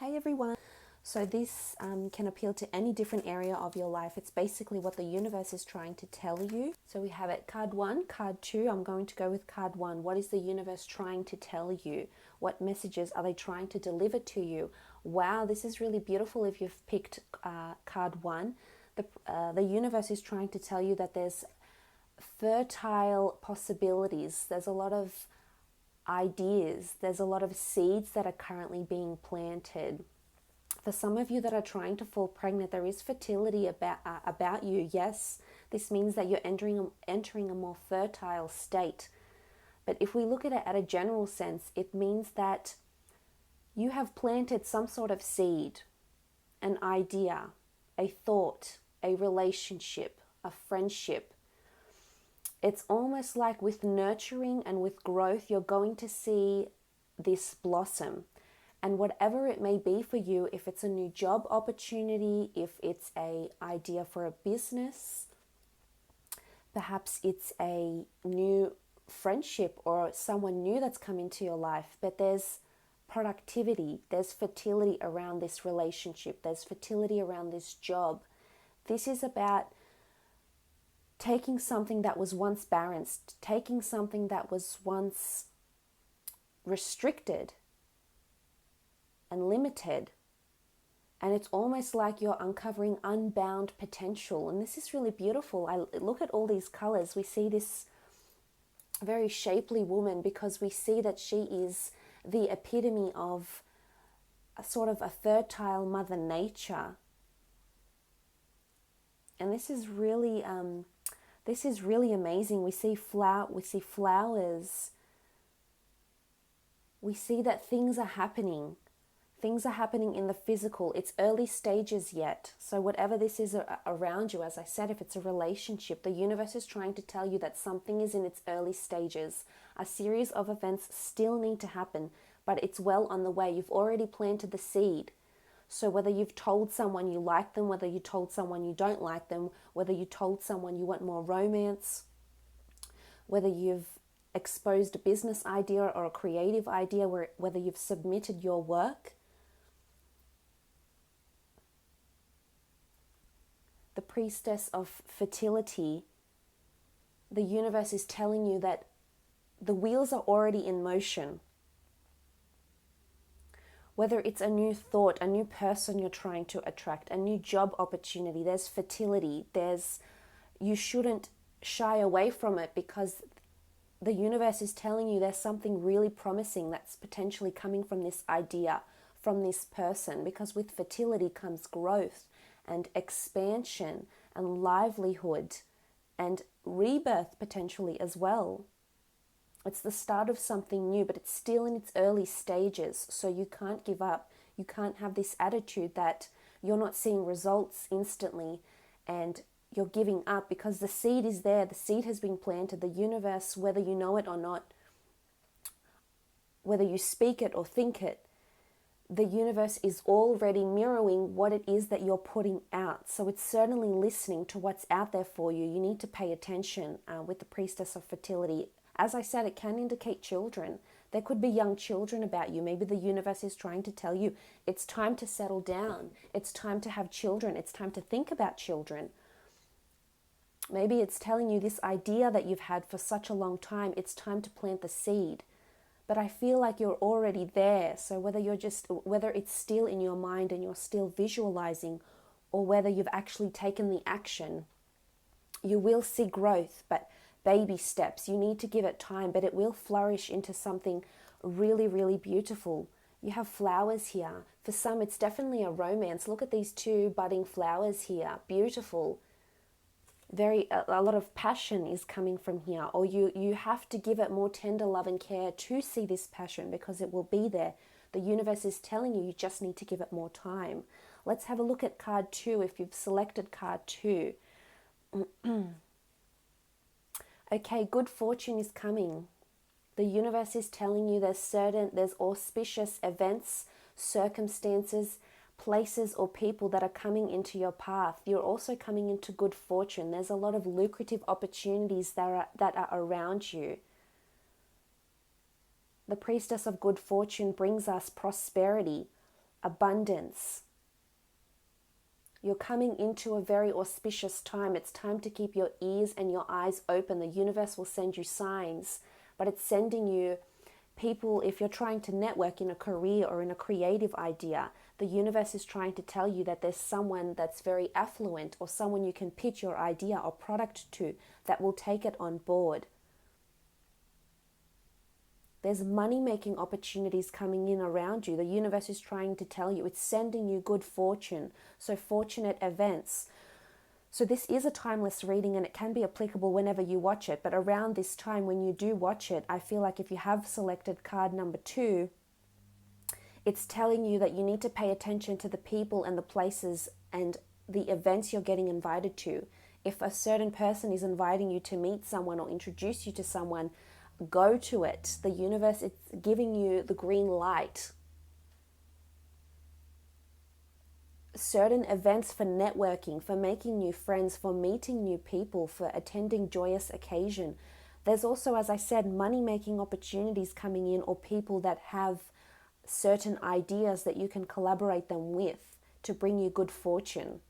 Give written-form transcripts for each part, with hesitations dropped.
Hey everyone. So this can appeal to any different area of your life. It's basically what the universe is trying to tell you. So we have it card 1, card 2. I'm going to go with card 1. What is the universe trying to tell you? What messages are they trying to deliver to you? Wow, this is really beautiful if you've picked card 1. The universe is trying to tell you that there's fertile possibilities. There's a lot of ideas. There's a lot of seeds that are currently being planted. For some of you that are trying to fall pregnant, there is fertility about you. Yes, this means that you're entering a more fertile state. But if we look at it at a general sense, it means that you have planted some sort of seed, an idea, a thought, a relationship, a friendship. It's almost like with nurturing and with growth, you're going to see this blossom. And whatever it may be for you, if it's a new job opportunity, if it's an idea for a business, perhaps it's a new friendship or someone new that's come into your life, but there's productivity, there's fertility around this relationship, there's fertility around this job. This is about taking something that was once barren, taking something that was once restricted and limited, and it's almost like you're uncovering unbound potential. And this is really beautiful. I look at all these colors. We see this very shapely woman because we see that she is the epitome of a sort of a fertile mother nature. And this is really amazing. We see flowers. We see that things are happening. Things are happening in the physical. It's early stages yet. So whatever this is around you, as I said, if it's a relationship, the universe is trying to tell you that something is in its early stages. A series of events still need to happen, but it's well on the way. You've already planted the seed. So whether you've told someone you like them, whether you told someone you don't like them, whether you told someone you want more romance, whether you've exposed a business idea or a creative idea, whether you've submitted your work, the priestess of fertility, the universe is telling you that the wheels are already in motion. Whether it's a new thought, a new person you're trying to attract, a new job opportunity, there's fertility. You shouldn't shy away from it because the universe is telling you there's something really promising that's potentially coming from this idea, from this person, because with fertility comes growth and expansion and livelihood and rebirth potentially as well. It's the start of something new, but it's still in its early stages, so you can't give up. You can't have this attitude that you're not seeing results instantly and you're giving up, because the seed is there. The seed has been planted. The universe, whether you know it or not, whether you speak it or think it, the universe is already mirroring what it is that you're putting out. So it's certainly listening to what's out there for you. You need to pay attention with the priestess of fertility. As I said, it can indicate children. There could be young children about you. Maybe the universe is trying to tell you it's time to settle down. It's time to have children. It's time to think about children. Maybe it's telling you this idea that you've had for such a long time, it's time to plant the seed. But I feel like you're already there. So whether it's still in your mind and you're still visualizing, or whether you've actually taken the action, you will see growth, but baby steps. You need to give it time, but it will flourish into something really, really beautiful. You have flowers here. For some, it's definitely a romance. Look at these two budding flowers here. Beautiful. A lot of passion is coming from here, or you have to give it more tender love and care to see this passion, because it will be there. The universe is telling you just need to give it more time. Let's have a look at card 2 if you've selected card 2. Okay, good fortune is coming. The universe is telling you there's auspicious events, circumstances, places or people that are coming into your path. You're also coming into good fortune. There's a lot of lucrative opportunities that are around you. The priestess of good fortune brings us prosperity, abundance. You're coming into a very auspicious time. It's time to keep your ears and your eyes open. The universe will send you signs, but it's sending you people. If you're trying to network in a career or in a creative idea, the universe is trying to tell you that there's someone that's very affluent or someone you can pitch your idea or product to that will take it on board. There's money-making opportunities coming in around you. The universe is trying to tell you, it's sending you good fortune, so fortunate events. So this is a timeless reading and it can be applicable whenever you watch it. But around this time when you do watch it, I feel like if you have selected card number 2, it's telling you that you need to pay attention to the people and the places and the events you're getting invited to. If a certain person is inviting you to meet someone or introduce you to someone, go to it. The universe is giving you the green light. Certain events for networking, for making new friends, for meeting new people, for attending joyous occasion. There's also, as I said, money-making opportunities coming in, or people that have certain ideas that you can collaborate them with to bring you good fortune.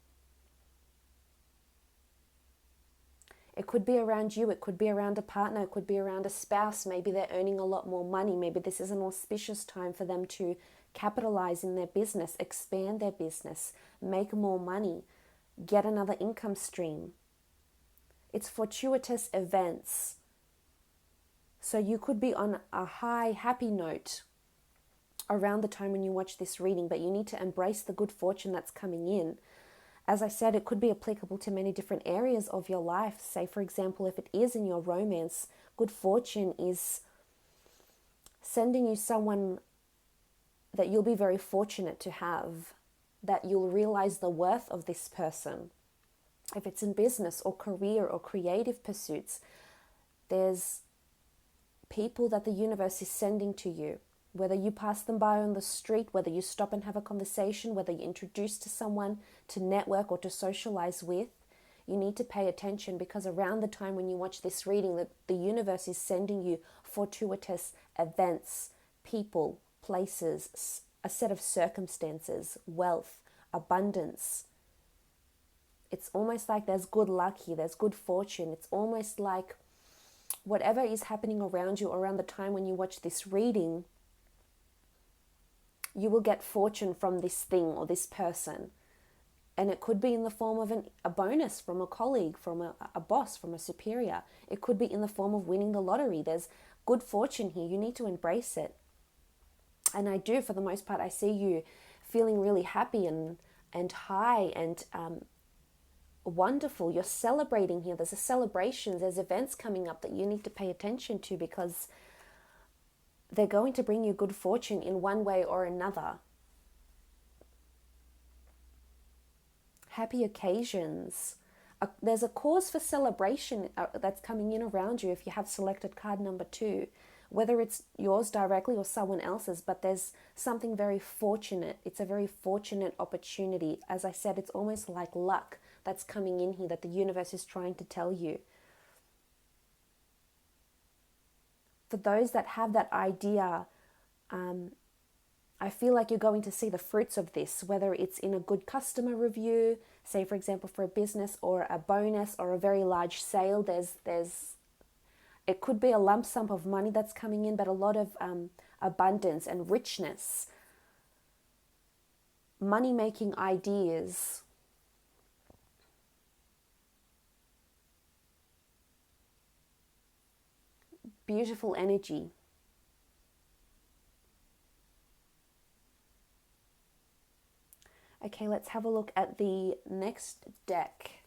It could be around you, it could be around a partner, it could be around a spouse. Maybe they're earning a lot more money. Maybe this is an auspicious time for them to capitalize in their business, expand their business, make more money, get another income stream. It's fortuitous events. So you could be on a high, happy note around the time when you watch this reading, but you need to embrace the good fortune that's coming in. As I said, it could be applicable to many different areas of your life. Say, for example, if it is in your romance, good fortune is sending you someone that you'll be very fortunate to have, that you'll realize the worth of this person. If it's in business or career or creative pursuits, there's people that the universe is sending to you. Whether you pass them by on the street, whether you stop and have a conversation, whether you introduce to someone to network or to socialize with, you need to pay attention, because around the time when you watch this reading, the universe is sending you fortuitous events, people, places, a set of circumstances, wealth, abundance. It's almost like there's good luck here, there's good fortune. It's almost like whatever is happening around you around the time when you watch this reading, you will get fortune from this thing or this person. And it could be in the form of a bonus from a colleague, from a boss, from a superior. It could be in the form of winning the lottery. There's good fortune here. You need to embrace it. And I do, for the most part, I see you feeling really happy and high and wonderful. You're celebrating here. There's a celebration. There's events coming up that you need to pay attention to, because they're going to bring you good fortune in one way or another. Happy occasions. There's a cause for celebration that's coming in around you if you have selected card number 2, whether it's yours directly or someone else's, but there's something very fortunate. It's a very fortunate opportunity. As I said, it's almost like luck that's coming in here that the universe is trying to tell you. For those that have that idea, I feel like you're going to see the fruits of this, whether it's in a good customer review, say for example for a business, or a bonus or a very large sale. It could be a lump sum of money that's coming in, but a lot of abundance and richness, money-making ideas. Beautiful energy. Okay, let's have a look at the next deck.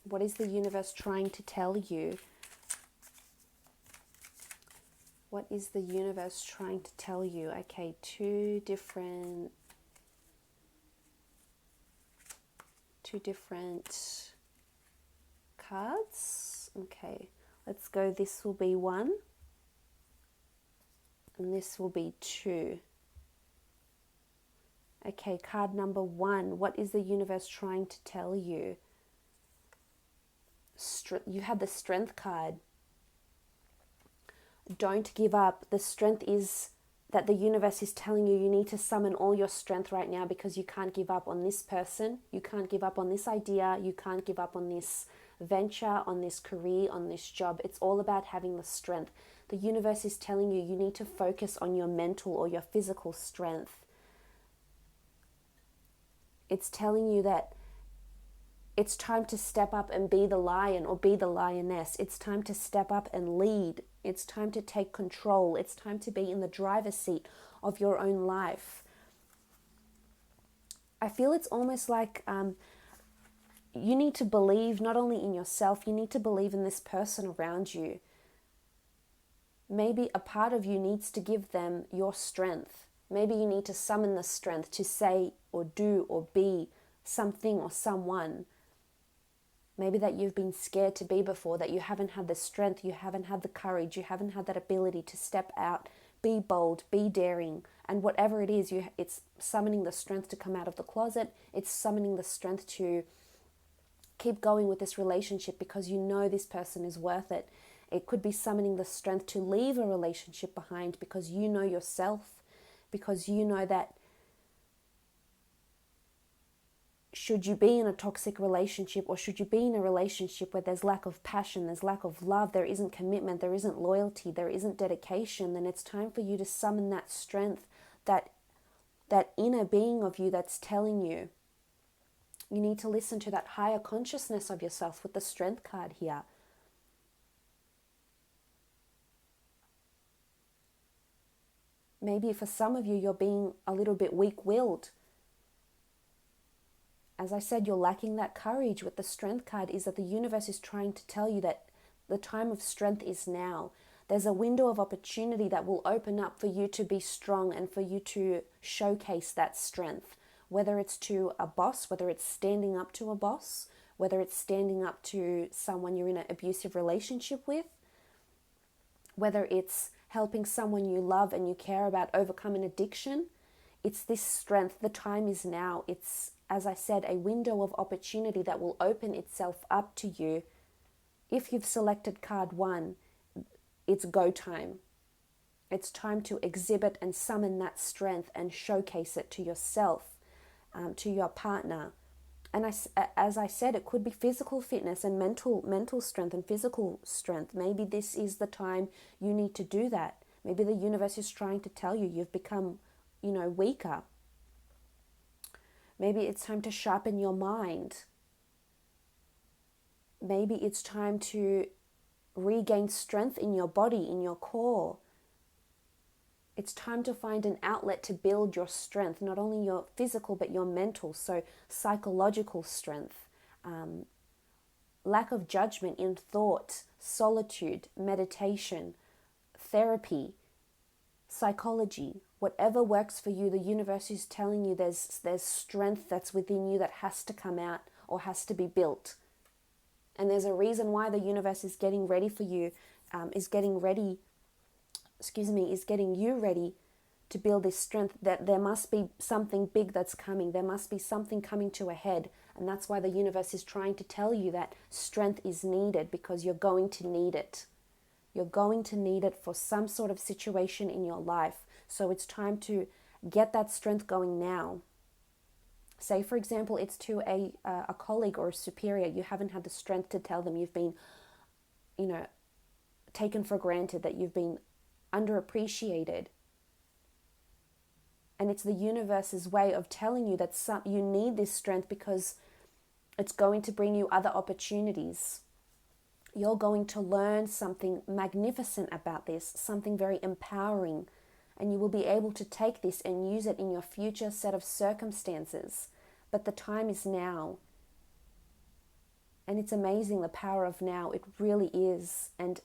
What is the universe trying to tell you? What is the universe trying to tell you? Okay, two different cards. Okay. Let's go, this will be 1, and this will be 2. Okay, card number 1, what is the universe trying to tell you? You had the Strength card. Don't give up. The strength is that the universe is telling you need to summon all your strength right now, because you can't give up on this person, you can't give up on this idea, you can't give up on this venture, on this career, on this job. It's all about having the strength. The universe is telling you need to focus on your mental or your physical strength. It's telling you that it's time to step up and be the lion or be the lioness. It's time to step up and lead. It's time to take control. It's time to be in the driver's seat of your own life. I feel it's almost like you need to believe not only in yourself, you need to believe in this person around you. Maybe a part of you needs to give them your strength. Maybe you need to summon the strength to say or do or be something or someone. Maybe that you've been scared to be before, that you haven't had the strength, you haven't had the courage, you haven't had that ability to step out, be bold, be daring. And whatever it is, it's summoning the strength to come out of the closet. It's summoning the strength to keep going with this relationship because you know this person is worth it. It could be summoning the strength to leave a relationship behind because you know yourself, because you know that should you be in a toxic relationship, or should you be in a relationship where there's lack of passion, there's lack of love, there isn't commitment, there isn't loyalty, there isn't dedication, then it's time for you to summon that strength, that inner being of you that's telling you. You need to listen to that higher consciousness of yourself with the strength card here. Maybe for some of you, you're being a little bit weak-willed. As I said, you're lacking that courage. With the strength card is that the universe is trying to tell you that the time of strength is now. There's a window of opportunity that will open up for you to be strong and for you to showcase that strength. Whether it's to a boss, whether it's standing up to a boss, whether it's standing up to someone you're in an abusive relationship with, whether it's helping someone you love and you care about overcome an addiction. It's this strength. The time is now. It's, as I said, a window of opportunity that will open itself up to you. If you've selected card 1, it's go time. It's time to exhibit and summon that strength and showcase it to yourself, to your partner. And as I said, it could be physical fitness and mental strength and physical strength. Maybe this is the time you need to do that. Maybe the universe is trying to tell you you've become, weaker. Maybe it's time to sharpen your mind. Maybe it's time to regain strength in your body, in your core. It's time to find an outlet to build your strength, not only your physical, but your mental, so psychological strength, lack of judgment in thought, solitude, meditation, therapy, psychology, whatever works for you. The universe is telling you there's strength that's within you that has to come out or has to be built. And there's a reason why the universe is getting ready for you, is getting you ready to build this strength, that there must be something big that's coming. There must be something coming to a head. And that's why the universe is trying to tell you that strength is needed, because you're going to need it. You're going to need it for some sort of situation in your life. So it's time to get that strength going now. Say, for example, it's to a colleague or a superior. You haven't had the strength to tell them you've been, taken for granted, that you've been underappreciated. And it's the universe's way of telling you that you need this strength, because it's going to bring you other opportunities. You're going to learn something magnificent about this, something very empowering, and you will be able to take this and use it in your future set of circumstances. But the time is now. And it's amazing, the power of now. It really is. And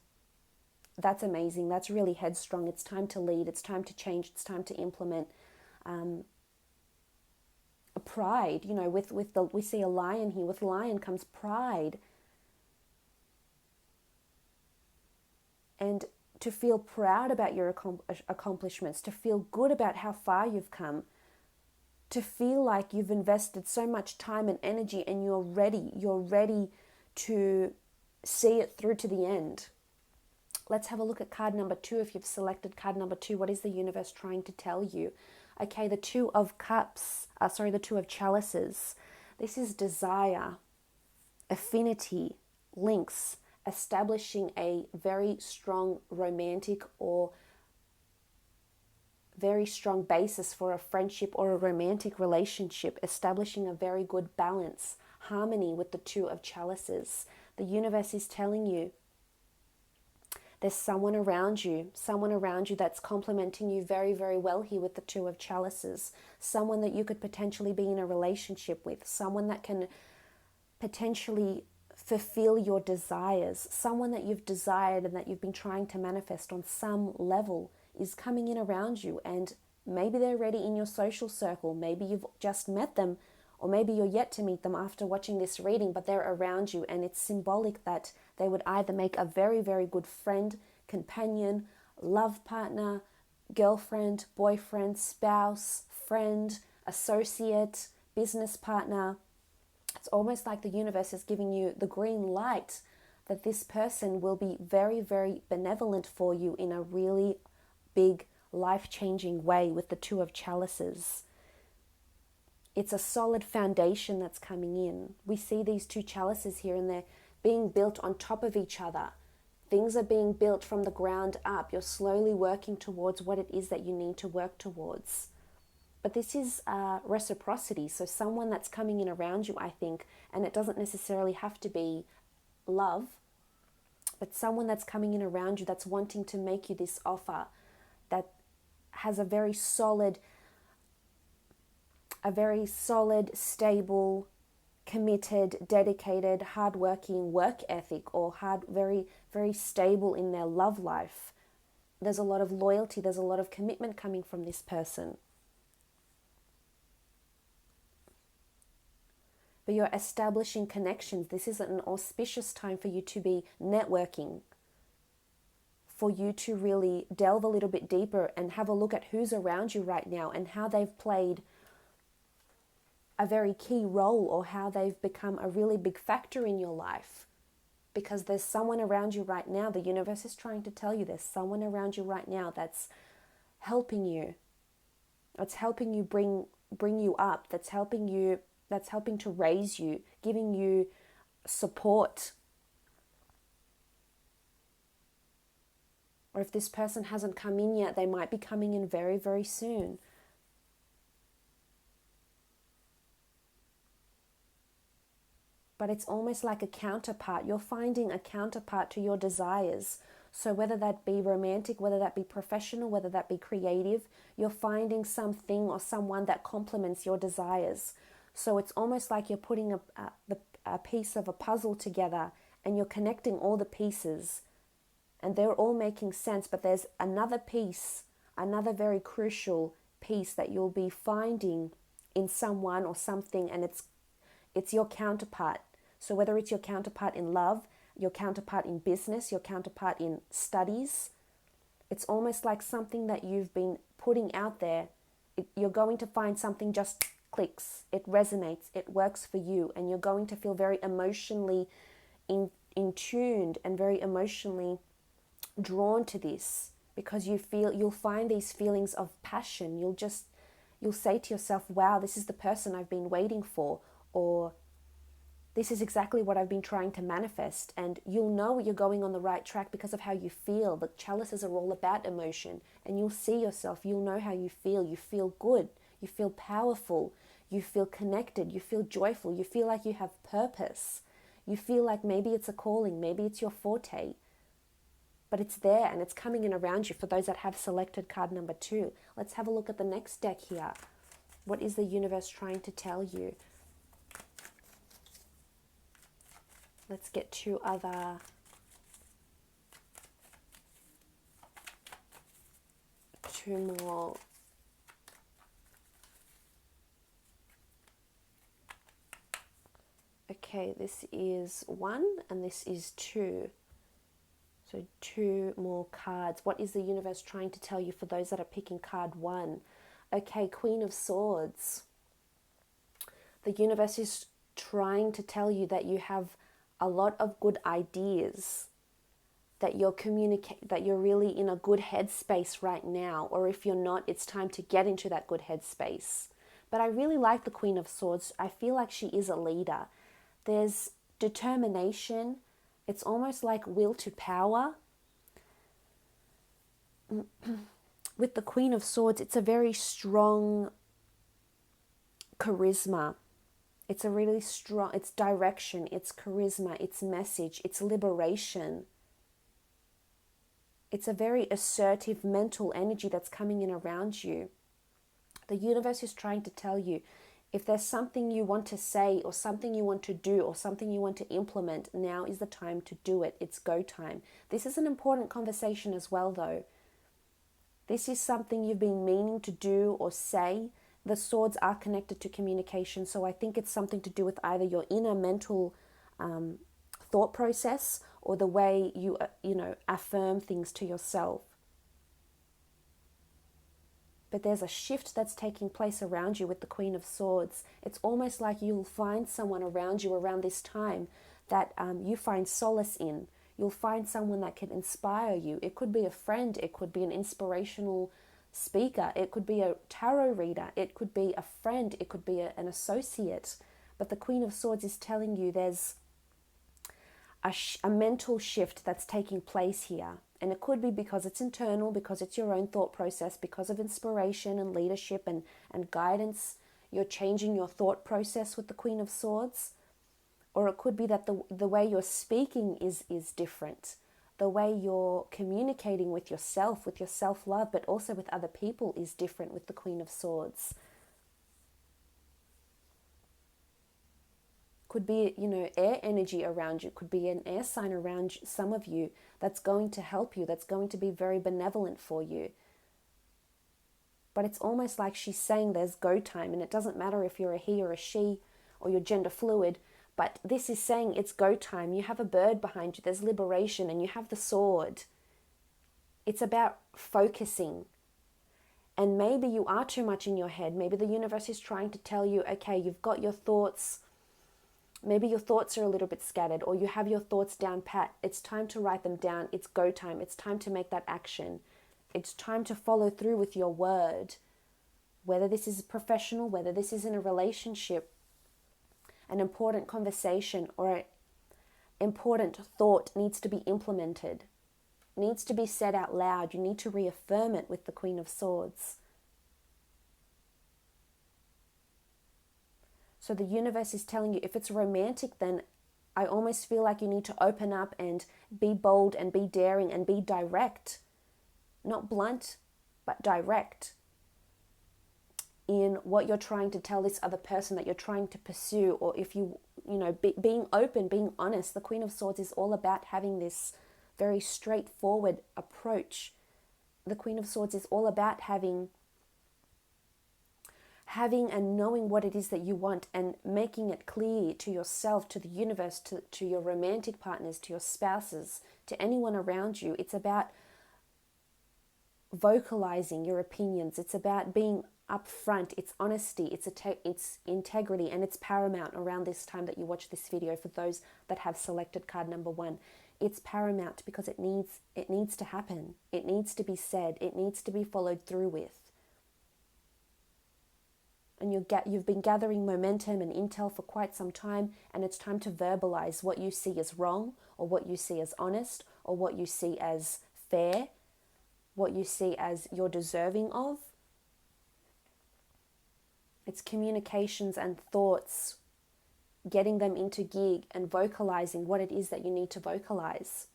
that's amazing. That's really headstrong. It's time to lead. It's time to change. It's time to implement. Pride, we see a lion here. With lion comes pride. And to feel proud about your accomplishments, to feel good about how far you've come, to feel like you've invested so much time and energy and you're ready to see it through to the end. Let's have a look at card number 2. If you've selected card number 2, what is the universe trying to tell you? Okay, the Two of Cups, the Two of Chalices. This is desire, affinity, links, establishing a very strong romantic or very strong basis for a friendship or a romantic relationship, establishing a very good balance, harmony with the Two of Chalices. The universe is telling you there's someone around you that's complementing you very, very well here with the Two of Chalices. Someone that you could potentially be in a relationship with, someone that can potentially fulfill your desires, someone that you've desired and that you've been trying to manifest on some level is coming in around you, and maybe they're already in your social circle, maybe you've just met them, or maybe you're yet to meet them after watching this reading, but they're around you, and it's symbolic that they would either make a very, very good friend, companion, love partner, girlfriend, boyfriend, spouse, friend, associate, business partner. It's almost like the universe is giving you the green light that this person will be very, very benevolent for you in a really big, life-changing way with the Two of Chalices. It's a solid foundation that's coming in. We see these two chalices here and they're being built on top of each other. Things are being built from the ground up. You're slowly working towards what it is that you need to work towards. But this is reciprocity. So someone that's coming in around you, I think, and it doesn't necessarily have to be love, but someone that's coming in around you that's wanting to make you this offer that has a very solid, stable, committed, dedicated, hardworking work ethic, or very, very stable in their love life. There's a lot of loyalty, there's a lot of commitment coming from this person. But you're establishing connections. This is an auspicious time for you to be networking, for you to really delve a little bit deeper and have a look at who's around you right now and how they've played a very key role, or how they've become a really big factor in your life. Because there's someone around you right now, the universe is trying to tell you there's someone around you right now that's helping you. That's helping you bring you up, that's helping to raise you, giving you support. Or if this person hasn't come in yet, they might be coming in very, very soon. But it's almost like a counterpart. You're finding a counterpart to your desires. So whether that be romantic, whether that be professional, whether that be creative, you're finding something or someone that complements your desires. So it's almost like you're putting a piece of a puzzle together and you're connecting all the pieces and they're all making sense, but there's another piece, another very crucial piece that you'll be finding in someone or something, and it's your counterpart. So whether it's your counterpart in love, your counterpart in business, your counterpart in studies, it's almost like something that you've been putting out there. You're going to find something just clicks, it resonates, it works for you, and you're going to feel very emotionally in tuned and very emotionally drawn to this, because you'll find these feelings of passion. You'll say to yourself, wow, this is the person I've been waiting for, or this is exactly what I've been trying to manifest. And you'll know you're going on the right track because of how you feel. The chalices are all about emotion, and you'll see yourself, you'll know how you feel. You feel good, you feel powerful, you feel connected, you feel joyful, you feel like you have purpose. You feel like maybe it's a calling, maybe it's your forte, but it's there and it's coming in around you for those that have selected card number 2. Let's have a look at the next deck here. What is the universe trying to tell you? Let's get two more. Okay, this is 1 and this is 2. So 2 more cards. What is the universe trying to tell you for those that are picking card 1? Okay, Queen of Swords. The universe is trying to tell you that you have a lot of good ideas. that you're really in a good headspace right now, or if you're not, it's time to get into that good headspace. But I really like the Queen of Swords. I feel like she is a leader. There's determination. It's almost like will to power. With the Queen of Swords, it's a very strong charisma. It's a really strong, it's direction, it's charisma, it's message, it's liberation. It's a very assertive mental energy that's coming in around you. The universe is trying to tell you, if there's something you want to say or something you want to do or something you want to implement, now is the time to do it. It's go time. This is an important conversation as well, though. This is something you've been meaning to do or say. The swords are connected to communication, so I think it's something to do with either your inner mental thought process or the way you affirm things to yourself. But there's a shift that's taking place around you with the Queen of Swords. It's almost like you'll find someone around you around this time that you find solace in. You'll find someone that can inspire you. It could be a friend. It could be an inspirational speaker. It could be a tarot reader. It could be a friend. It could be an associate. But the Queen of Swords is telling you there's a mental shift that's taking place here. And it could be because it's internal, because it's your own thought process, because of inspiration and leadership and guidance. You're changing your thought process with the Queen of Swords. Or it could be that the way you're speaking is different. The way you're communicating with your self-love, but also with other people is different with the Queen of Swords. Could be, air energy around you. Could be an air sign around some of you that's going to help you, that's going to be very benevolent for you. But it's almost like she's saying there's go time, and it doesn't matter if you're a he or a she or you're gender fluid, but this is saying it's go time. You have a bird behind you, there's liberation, and you have the sword. It's about focusing. And maybe you are too much in your head. Maybe the universe is trying to tell you, okay, you've got your thoughts. Maybe your thoughts are a little bit scattered, or you have your thoughts down pat. It's time to write them down. It's go time. It's time to make that action. It's time to follow through with your word. Whether this is professional, whether this is in a relationship, an important conversation or an important thought needs to be implemented, needs to be said out loud. You need to reaffirm it with the Queen of Swords. So the universe is telling you, if it's romantic, then I almost feel like you need to open up and be bold and be daring and be direct. Not blunt, but direct in what you're trying to tell this other person that you're trying to pursue. Or if being open, being honest. The Queen of Swords is all about having this very straightforward approach. The Queen of Swords is all about having and knowing what it is that you want and making it clear to yourself, to the universe, to your romantic partners, to your spouses, to anyone around you. It's about vocalizing your opinions. It's about being upfront. It's honesty. It's integrity, and it's paramount around this time that you watch this video. For those that have selected card number 1, it's paramount because it needs to happen. It needs to be said. It needs to be followed through with. And you've been gathering momentum and intel for quite some time, and it's time to verbalize what you see as wrong, or what you see as honest, or what you see as fair, what you see as you're deserving of. It's communications and thoughts, getting them into gear and vocalizing what it is that you need to vocalize.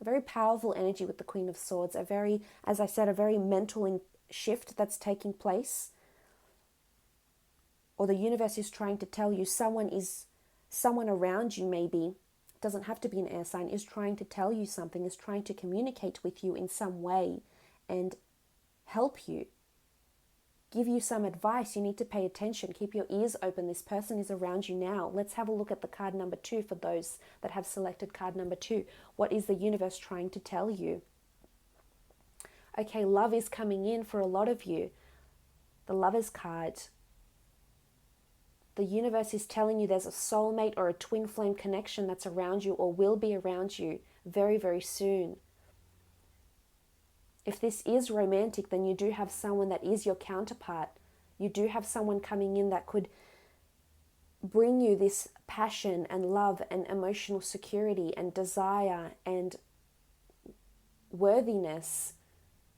A very powerful energy with the Queen of Swords, a very mental shift that's taking place. Or the universe is trying to tell you someone around you, maybe, doesn't have to be an air sign, is trying to tell you something, is trying to communicate with you in some way and help you, give you some advice. You need to pay attention, keep your ears open. This person is around you now. Let's have a look at the card number 2 for those that have selected card number 2. What is the universe trying to tell you? Okay, love is coming in for a lot of you. The Lovers card. The universe is telling you there's a soulmate or a twin flame connection that's around you or will be around you very, very soon. If this is romantic, then you do have someone that is your counterpart. You do have someone coming in that could bring you this passion and love and emotional security and desire and worthiness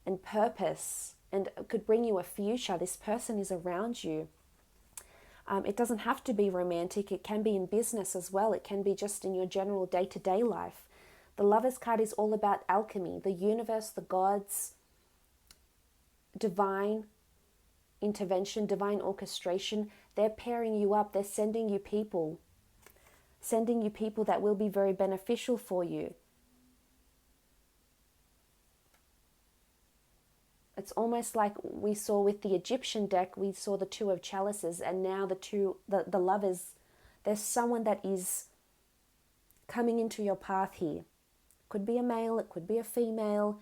and purpose, and could bring you a future. This person is around you. It doesn't have to be romantic. It can be in business as well. It can be just in your general day-to-day life. The Lovers card is all about alchemy, the universe, the gods, divine intervention, divine orchestration. They're pairing you up. They're sending you people that will be very beneficial for you. It's almost like we saw with the Egyptian deck, we saw the Two of Chalices, and now the Lovers. There's someone that is coming into your path here. Could be a male, it could be a female.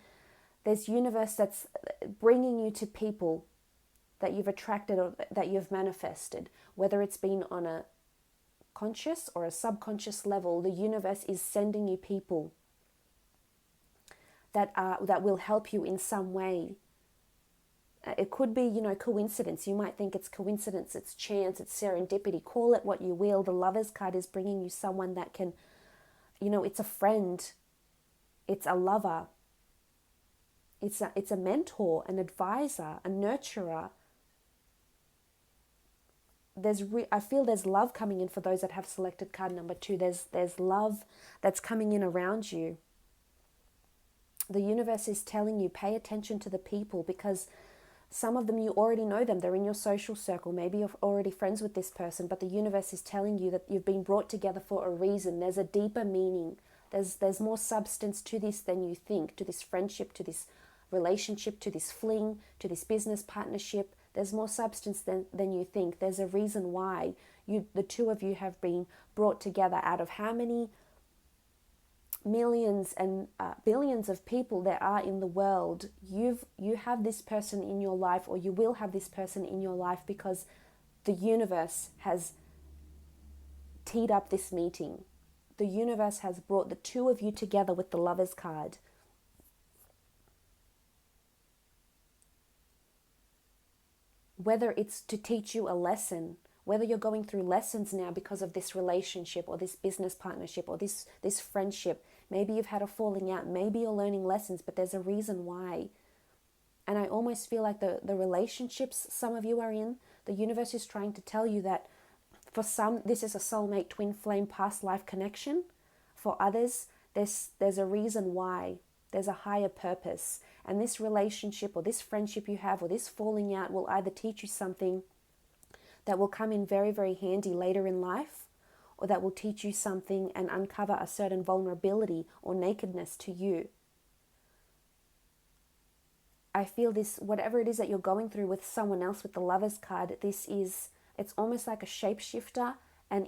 There's universe that's bringing you to people that you've attracted or that you've manifested. Whether it's been on a conscious or a subconscious level, the universe is sending you people that will help you in some way. It could be, coincidence. You might think it's coincidence, it's chance, it's serendipity. Call it what you will. The Lovers card is bringing you someone that can, it's a friend, it's a lover, it's a mentor, an advisor, a nurturer. I feel there's love coming in for those that have selected card number 2. There's love that's coming in around you. The universe is telling you, pay attention to the people, because some of them, you already know them. They're in your social circle. Maybe you're already friends with this person, but the universe is telling you that you've been brought together for a reason. There's a deeper meaning. There's more substance to this than you think, to this friendship, to this relationship, to this fling, to this business partnership. There's more substance than you think. There's a reason why the two of you have been brought together. Out of how many millions and billions of people there are in the world, you have this person in your life, or you will have this person in your life, because the universe has teed up this meeting. The universe has brought the two of you together with the Lovers card. Whether it's to teach you a lesson, whether you're going through lessons now because of this relationship or this business partnership or this friendship. Maybe you've had a falling out. Maybe you're learning lessons, but there's a reason why. And I almost feel like the relationships some of you are in, the universe is trying to tell you that for some, this is a soulmate, twin flame, past life connection. For others, there's a reason why. There's a higher purpose. And this relationship or this friendship you have or this falling out will either teach you something that will come in very, very handy later in life, or that will teach you something and uncover a certain vulnerability or nakedness to you. I feel this, whatever it is that you're going through with someone else with the Lovers card, it's almost like a shapeshifter, and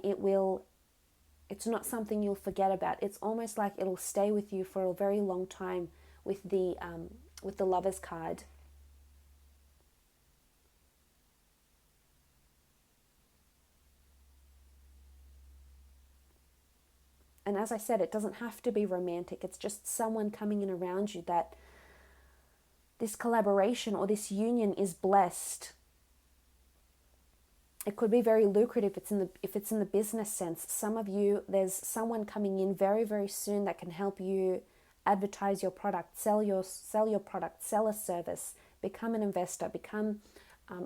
it's not something you'll forget about. It's almost like it'll stay with you for a very long time with the Lovers card. And as I said, it doesn't have to be romantic. It's just someone coming in around you that this collaboration or this union is blessed. It could be very lucrative if it's in the business sense. Some of you, there's someone coming in very, very soon that can help you advertise your product, sell your product, sell a service, become an investor, become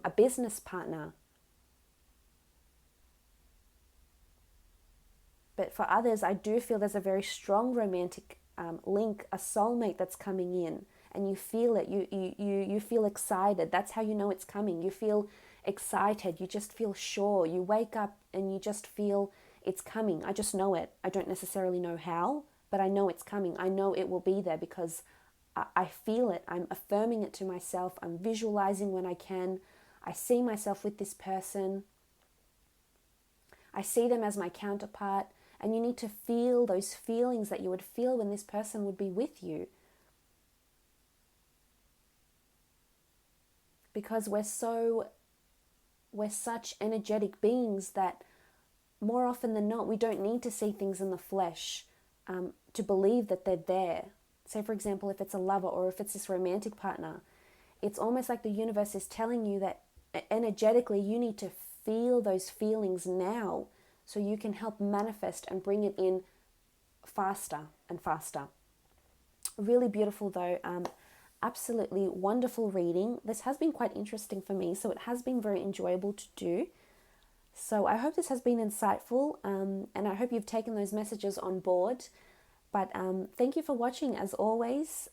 a business partner. But for others, I do feel there's a very strong romantic link, a soulmate that's coming in, and you feel it. You feel excited. That's how you know it's coming. You feel excited. You just feel sure. You wake up and you just feel it's coming. I just know it. I don't necessarily know how, but I know it's coming. I know it will be there because I feel it. I'm affirming it to myself. I'm visualizing when I can. I see myself with this person. I see them as my counterpart. And you need to feel those feelings that you would feel when this person would be with you. Because we're such energetic beings that more often than not, we don't need to see things in the flesh. to believe that they're there. Say, for example, if it's a lover or if it's this romantic partner, it's almost like the universe is telling you that energetically you need to feel those feelings now so you can help manifest and bring it in faster and faster. Really beautiful though. Absolutely wonderful reading. This has been quite interesting for me, so it has been very enjoyable to do. So I hope this has been insightful, and I hope you've taken those messages on board. But thank you for watching as always.